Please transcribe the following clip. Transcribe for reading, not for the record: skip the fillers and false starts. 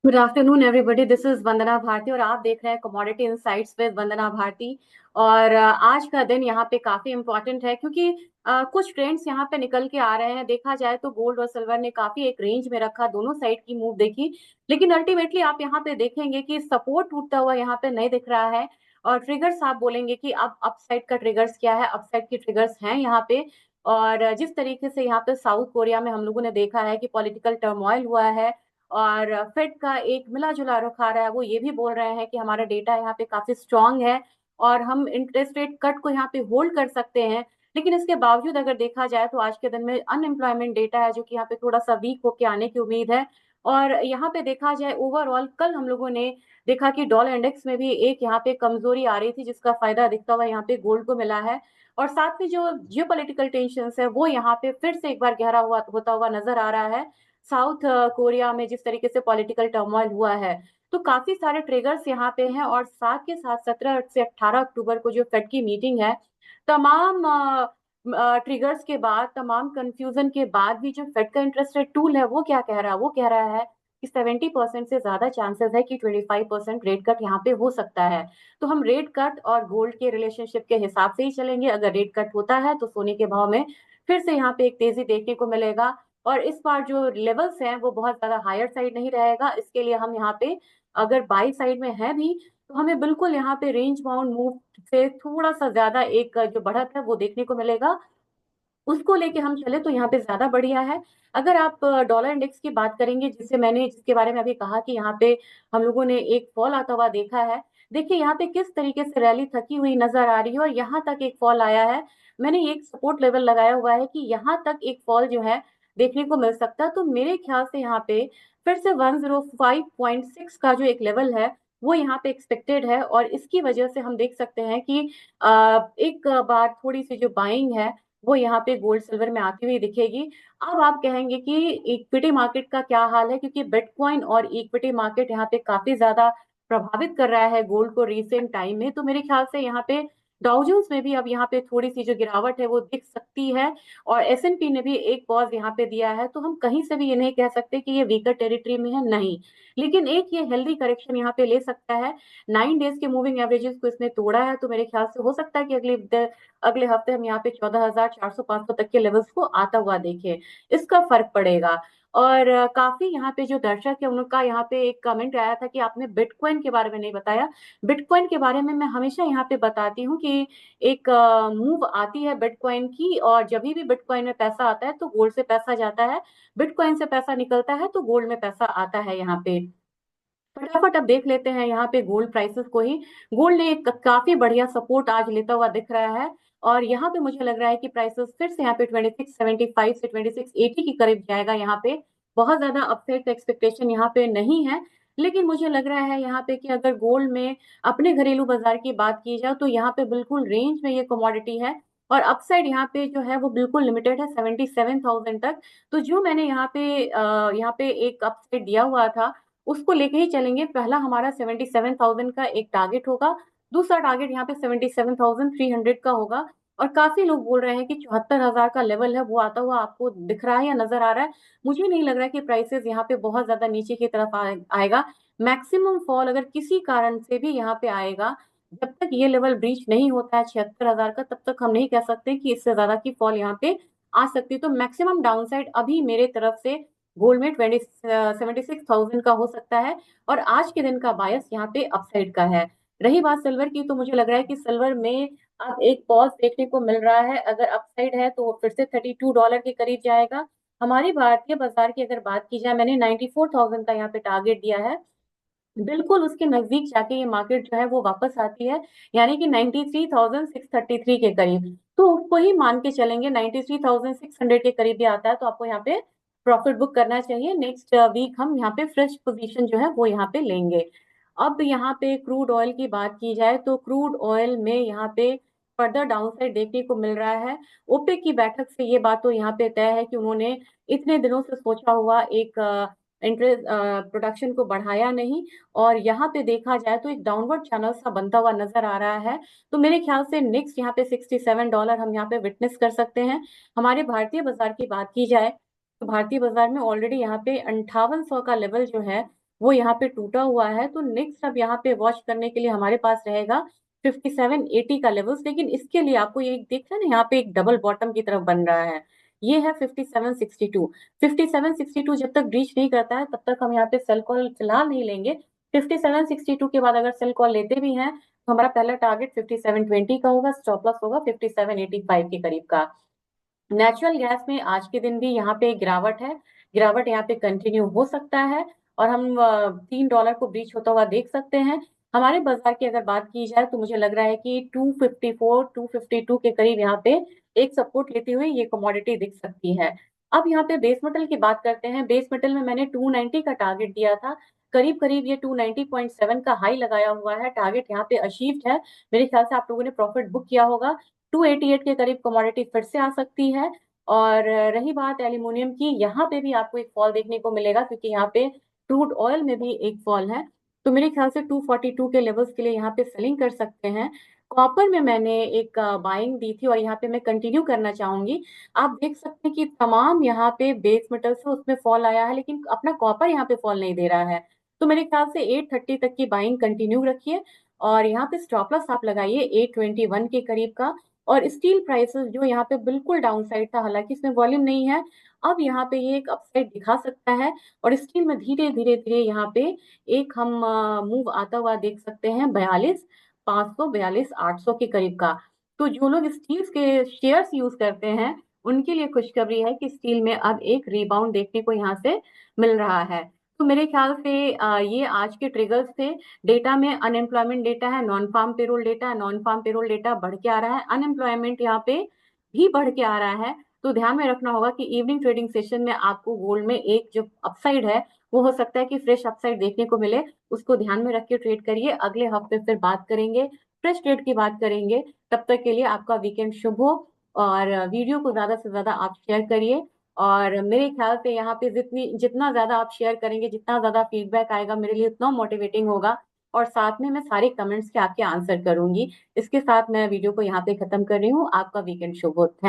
Good afternoon everybody. This is Vandana Bharati और आप देख रहे हैं commodity insights with Vandana Bharati. और आज का दिन यहाँ पे काफी इम्पोर्टेंट है क्योंकि कुछ ट्रेंड्स यहाँ पे निकल के आ रहे हैं। देखा जाए तो गोल्ड और सिल्वर ने काफी एक रेंज में रखा, दोनों साइड की मूव देखी, लेकिन अल्टीमेटली आप यहाँ पे देखेंगे कि सपोर्ट टूटता हुआ यहाँ पे नहीं दिख रहा है। और ट्रिगर्स आप बोलेंगे कि अब अपसाइड का ट्रिगर्स क्या है, अपसाइड की ट्रिगर्स हैं यहाँ पे। और जिस तरीके से यहाँ पे साउथ कोरिया में हम लोगों ने देखा है कि पॉलिटिकल टर्मोइल हुआ है और फेड का एक मिला जुला रुख आ रहा है, वो ये भी बोल रहे हैं कि हमारा डेटा यहाँ पे काफी स्ट्रांग है और हम इंटरेस्ट रेट कट को यहाँ पे होल्ड कर सकते हैं। लेकिन इसके बावजूद अगर देखा जाए तो आज के दिन में अनएम्प्लॉयमेंट डेटा है जो कि यहाँ पे थोड़ा सा वीक होके आने की उम्मीद है। और यहाँ पे देखा जाए ओवरऑल कल हम लोगों ने देखा कि डॉलर इंडेक्स में भी एक यहाँ पे कमजोरी आ रही थी जिसका फायदा दिखता हुआ यहाँ पे गोल्ड को मिला है। और साथ में जो जियोपॉलिटिकल टेंशन है वो यहाँ पे फिर से एक बार गहरा हुआ होता हुआ नजर आ रहा है। साउथ कोरिया में जिस तरीके से पॉलिटिकल टर्मोइल हुआ है, तो काफी सारे ट्रिगर्स यहाँ पे हैं। और साथ के साथ 17 से 18 अक्टूबर को जो फेड की मीटिंग है, तमाम ट्रिगर्स के बाद, तमाम कंफ्यूजन के बाद भी जो फेड का इंटरेस्ट रेट टूल है वो क्या कह रहा है, वो कह रहा है कि 70% से ज्यादा चांसेस है कि 25% रेट कट यहाँ पे हो सकता है। तो हम रेट कट और गोल्ड के रिलेशनशिप के हिसाब से ही चलेंगे। अगर रेट कट होता है तो सोने के भाव में फिर से यहाँ पे एक तेजी देखने को मिलेगा। और इस बार जो लेवल्स हैं वो बहुत ज्यादा हायर साइड नहीं रहेगा। इसके लिए हम यहाँ पे अगर बाई साइड में है भी तो हमें बिल्कुल यहाँ पे रेंज बाउंड मूव से थोड़ा सा ज्यादा एक जो बढ़त है वो देखने को मिलेगा। उसको लेके हम चले तो यहाँ पे ज्यादा बढ़िया है। अगर आप डॉलर इंडेक्स की बात करेंगे, जिसके बारे में अभी कहा कि यहाँ पे हम लोगों ने एक फॉल आता हुआ देखा है। देखिए यहाँ पे किस तरीके से रैली थकी हुई नजर आ रही है और यहाँ तक एक फॉल आया है। मैंने एक सपोर्ट लेवल लगाया हुआ है कि यहाँ तक एक फॉल जो है देखने को मिल सकता है। तो मेरे ख्याल से यहाँ पे फिर से 105.6 का जो एक लेवल है वो यहाँ पे एक्सपेक्टेड है। और इसकी वजह से हम देख सकते हैं कि एक बार थोड़ी सी जो बाइंग है वो यहाँ पे गोल्ड सिल्वर में आती हुई दिखेगी। अब आप कहेंगे कि इक्विटी मार्केट का क्या हाल है, क्योंकि बिटकॉइन और इक्विटी मार्केट यहाँ पे काफी ज्यादा प्रभावित कर रहा है गोल्ड को रिसेंट टाइम में। तो मेरे ख्याल से यहाँ पे डाउ जोन्स में भी अब यहाँ पे थोड़ी सी जो गिरावट है वो दिख सकती है। और एसएनपी ने भी एक पॉज यहाँ पे दिया है। तो हम कहीं से भी ये नहीं कह सकते कि ये वीकर टेरिटरी में है, नहीं। लेकिन एक ये हेल्दी करेक्शन यहाँ पे ले सकता है। 9 डेज के मूविंग एवरेजेस को इसने तोड़ा है, तो मेरे ख्याल से हो सकता है कि अगले अगले हफ्ते हम यहाँ पे 14,400-500 तक के लेवल्स को आता हुआ देखें। इसका फर्क पड़ेगा। और काफी यहाँ पे जो दर्शक है उनका यहाँ पे एक कमेंट आया था कि आपने बिटकॉइन के बारे में नहीं बताया। बिटकॉइन के बारे में मैं हमेशा यहाँ पे बताती हूँ कि एक मूव आती है बिटकॉइन की, और जब भी बिटकॉइन में पैसा आता है तो गोल्ड से पैसा जाता है, बिटकॉइन से पैसा निकलता है तो गोल्ड में पैसा आता है। यहाँ पे फटाफट अब देख लेते हैं यहाँ पे गोल्ड प्राइसेस को ही। गोल्ड ने एक काफी बढ़िया सपोर्ट आज लेता हुआ दिख रहा है। और यहाँ पे मुझे लग रहा है कि प्राइसेस फिर से यहाँ पे 2675 से 2680 के करीब जाएगा। यहाँ पे बहुत ज्यादा अपसाइड का एक्सपेक्टेशन यहाँ पे नहीं है। लेकिन मुझे लग रहा है यहाँ पे कि अगर गोल्ड में अपने घरेलू बाजार की बात की जाए तो यहाँ पे बिल्कुल रेंज में ये कमोडिटी है। और अपसाइड यहाँ पे जो है वो बिल्कुल लिमिटेड है 77,000 तक। तो जो मैंने यहाँ पे एक अपसाइड दिया हुआ था उसको लेके ही चलेंगे। पहला हमारा 77,000 का एक टारगेट होगा, दूसरा टारगेट यहाँ पे 77,300 का होगा। और काफी लोग बोल रहे हैं कि 74,000 का लेवल है वो आता हुआ आपको दिख रहा है या नजर आ रहा है। मुझे नहीं लग रहा है कि प्राइसेस यहाँ पे बहुत ज्यादा नीचे की तरफ आएगा। मैक्सिमम फॉल अगर किसी कारण से भी यहाँ पे आएगा, जब तक ये लेवल ब्रीच नहीं होता है 76,000 का, तब तक हम नहीं कह सकते कि इससे ज्यादा की फॉल यहाँ पे आ सकती। तो मैक्सिमम डाउनसाइड अभी मेरे तरफ से गोल्ड में 76,000 का हो सकता है। और आज के दिन का बायस यहाँ पे अपसाइड का है। रही बात सिल्वर की, तो मुझे लग रहा है कि सिल्वर में अब एक पॉज देखने को मिल रहा है। अगर अपसाइड है तो वो फिर से $32 के करीब जाएगा। हमारी भारतीय बाजार की अगर बात की जाए, मैंने 94,000 का यहाँ पे टारगेट दिया है। बिल्कुल उसके नजदीक जाके ये मार्केट जो है वो वापस आती है, यानी कि 93,633 के करीब। तो उसको ही मान के चलेंगे, 93,600 के करीब भी आता है तो आपको यहाँ पे प्रॉफिट बुक करना चाहिए। नेक्स्ट वीक हम यहाँ पे फ्रेश पोजीशन जो है वो यहाँ पे लेंगे। अब यहाँ पे क्रूड ऑयल की बात की जाए तो क्रूड ऑयल में यहाँ पे फर्दर डाउनसाइड देखने को मिल रहा है। ओपेक की बैठक से ये बात तो यहाँ पे तय है कि उन्होंने इतने दिनों से सोचा हुआ एक इंटरेस्ट प्रोडक्शन को बढ़ाया नहीं। और यहाँ पे देखा जाए तो एक डाउनवर्ड चैनल सा बनता हुआ नजर आ रहा है। तो मेरे ख्याल से नेक्स्ट यहाँ पे $67 हम यहाँ पे विटनेस कर सकते हैं। हमारे भारतीय बाजार की बात की जाए तो भारतीय बाजार में ऑलरेडी यहाँ पे 5800 का लेवल जो है वो यहाँ पे टूटा हुआ है। तो नेक्स्ट अब यहाँ पे वॉच करने के लिए हमारे पास रहेगा 5780 का लेवल्स। लेकिन इसके लिए आपको ये देख रहे हैं ना, यहाँ पे एक डबल बॉटम की तरफ बन रहा है, ये है 5762। 5762 जब तक ब्रीच नहीं करता है तब तक हम यहाँ पे सेल कॉल फिलहाल नहीं लेंगे। 5762 के बाद अगर सेल कॉल लेते भी हैं तो हमारा पहला टारगेट 5720 का होगा, स्टॉप लॉस होगा 5785 के करीब का। नेचुरल गैस में आज के दिन भी यहाँ पे गिरावट है, गिरावट यहाँ पे कंटिन्यू हो सकता है और हम $3 को ब्रीच होता हुआ देख सकते हैं। हमारे बाजार की अगर बात की जाए तो मुझे लग रहा है कि 254 252 के करीब यहाँ पे एक सपोर्ट लेते हुए ये कमोडिटी दिख सकती है। अब यहाँ पे बेस मेटल की बात करते हैं। बेस मेटल में मैंने 290 का टारगेट दिया था, करीब करीब ये 290.7 का हाई लगाया हुआ है, टारगेट यहाँ पे अचीव्ड है। मेरे ख्याल से आप लोगों ने प्रॉफिट बुक किया होगा। 288 के करीब कमोडिटी फिर से आ सकती है। और रही बात एल्यूमिनियम की, यहाँ पे भी आपको एक फॉल देखने को मिलेगा क्योंकि यहाँ पे क्रूड ऑयल में भी एक फॉल है। तो मेरे ख्याल से 242 के लेवल्स के लिए यहाँ पे सेलिंग कर सकते हैं। कॉपर में मैंने एक बाइंग दी थी और यहाँ पे मैं कंटिन्यू करना चाहूंगी। आप देख सकते हैं कि तमाम यहाँ पे बेस मेटल से उसमें फॉल आया है लेकिन अपना कॉपर यहाँ पे फॉल नहीं दे रहा है। तो मेरे ख्याल से 830 तक की बाइंग कंटिन्यू रखिए और यहाँ पे स्टॉप लॉस आप लगाइए 821 के करीब का। और स्टील प्राइसेस जो यहाँ पे बिल्कुल डाउन साइड था, हालांकि इसमें वॉल्यूम नहीं है, अब यहाँ पे ये एक अपसाइड दिखा सकता है। और स्टील में धीरे धीरे धीरे यहाँ पे एक हम मूव आता हुआ देख सकते हैं 42,500 42,800 के करीब का। तो जो लोग स्टील के शेयर्स यूज करते हैं उनके लिए खुशखबरी है कि स्टील में अब एक रीबाउंड देखने को यहाँ से मिल रहा है। तो मेरे ख्याल से ये आज के ट्रिगर्स थे। डेटा में अनएम्प्लॉयमेंट डेटा है, नॉन फार्म पेरोल डेटा है, नॉन फार्म पेरोल डेटा बढ़ के आ रहा है, अनएम्प्लॉयमेंट यहाँ पे भी बढ़ के आ रहा है। तो ध्यान में रखना होगा कि इवनिंग ट्रेडिंग सेशन में आपको गोल्ड में एक जो अपसाइड है वो हो सकता है कि फ्रेश अपसाइड देखने को मिले, उसको ध्यान में रख के ट्रेड करिए। अगले हफ्ते फिर बात करेंगे, फ्रेश ट्रेड की बात करेंगे। तब तक के लिए आपका वीकेंड शुभ हो और वीडियो को ज्यादा से ज्यादा आप शेयर करिए। और मेरे ख्याल से यहाँ पे जितना ज्यादा आप शेयर करेंगे, जितना ज्यादा फीडबैक आएगा मेरे लिए उतना मोटिवेटिंग होगा। और साथ में मैं सारे कमेंट्स के आपके आंसर करूंगी। इसके साथ मैं वीडियो को यहाँ पे खत्म कर रही हूँ। आपका वीकेंड शुभ हो। थैंक